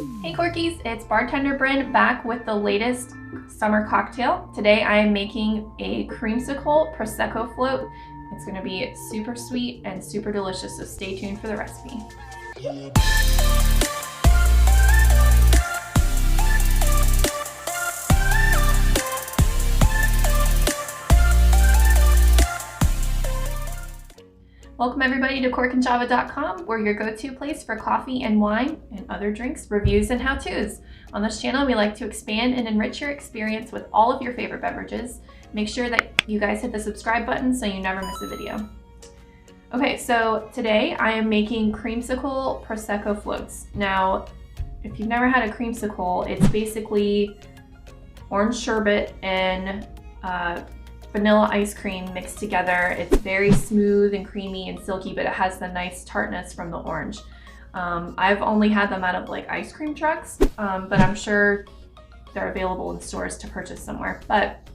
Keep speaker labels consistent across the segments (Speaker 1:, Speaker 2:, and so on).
Speaker 1: Hey Corkies, it's Bartender Bryn back with the latest summer cocktail. Today I am making a Creamsicle Prosecco float. It's going to be super sweet and super delicious, so stay tuned for the recipe. Welcome everybody to corkandjava.com, we're your go-to place for coffee and wine and other drinks, reviews, and how-tos. On this channel, we like to expand and enrich your experience with all of your favorite beverages. Make sure that you guys hit the subscribe button so you never miss a video. Okay, so today I am making Creamsicle Prosecco floats. Now, if you've never had a Creamsicle, it's basically orange sherbet and vanilla ice cream mixed together. It's very smooth and creamy and silky, but it has the nice tartness from the orange. I've only had them out of like ice cream trucks, but I'm sure they're available in stores to purchase somewhere. But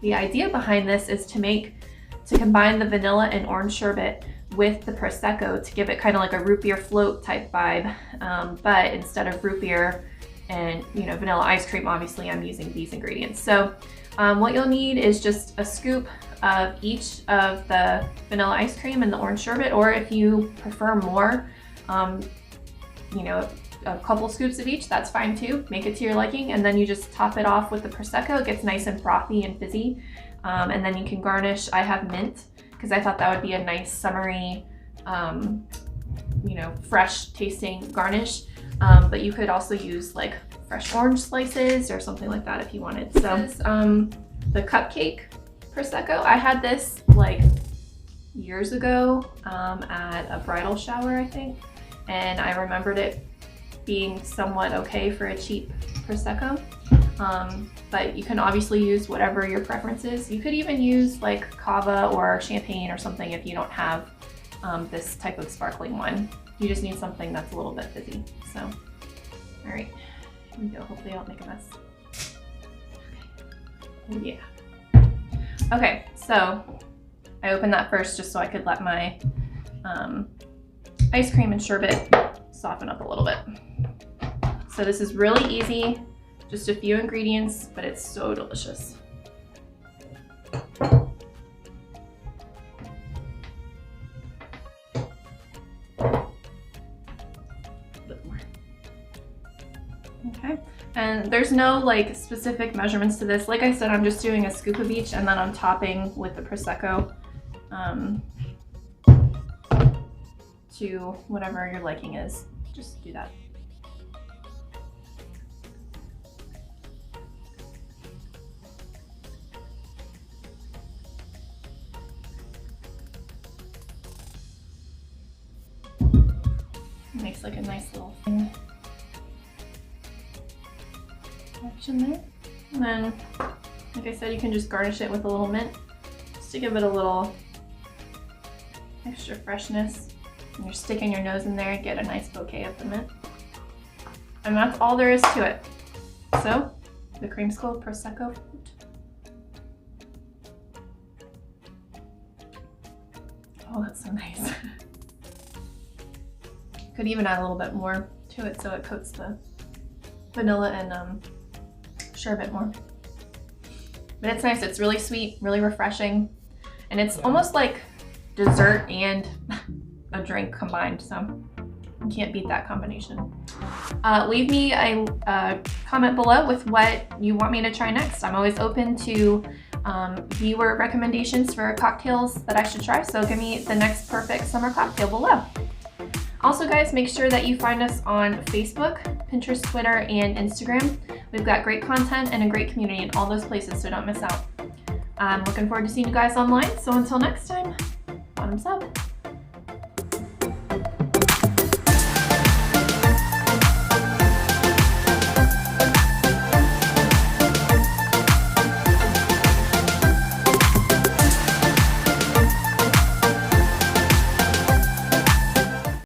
Speaker 1: the idea behind this is to combine the vanilla and orange sherbet with the Prosecco to give it kind of like a root beer float type vibe. But instead of root beer and vanilla ice cream, obviously I'm using these ingredients. So what you'll need is just a scoop of each of the vanilla ice cream and the orange sherbet, or if you prefer more, a couple scoops of each, that's fine too. Make it to your liking, and then you just top it off with the Prosecco. It gets nice and frothy and fizzy, and then you can garnish. I have mint because I thought that would be a nice summery, fresh tasting garnish, but you could also use like fresh orange slices or something like that if you wanted. So the Cupcake Prosecco, I had this like years ago at a bridal shower, I think, and I remembered it being somewhat okay for a cheap Prosecco. But you can obviously use whatever your preference is. You could even use like cava or champagne or something if you don't have this type of sparkling wine. You just need something that's a little bit fizzy. So, all right. Here we go. Hopefully I don't make a mess. Okay. Yeah. Okay, so I opened that first just so I could let my ice cream and sherbet soften up a little bit. So this is really easy, just a few ingredients, but it's so delicious. Okay, and there's no like specific measurements to this. Like I said, I'm just doing a scoop of each, and then I'm topping with the Prosecco to whatever your liking is. Just do that. It makes like a nice little thing. Action there. And then, like I said, you can just garnish it with a little mint just to give it a little extra freshness. And you're sticking your nose in there and get a nice bouquet of the mint. And that's all there is to it. So, the Creamsicle Prosecco float. Oh, that's so nice. Could even add a little bit more to it so it coats the vanilla and sherbet more. But it's nice, it's really sweet, really refreshing, and it's almost like dessert and a drink combined, so you can't beat that combination. Leave me a comment below with what you want me to try next. I'm always open to viewer recommendations for cocktails that I should try, so give me the next perfect summer cocktail below. Also guys, make sure that you find us on Facebook, Pinterest, Twitter, and Instagram. We've got great content and a great community in all those places, so don't miss out. I'm looking forward to seeing you guys online, so until next time, bottoms up.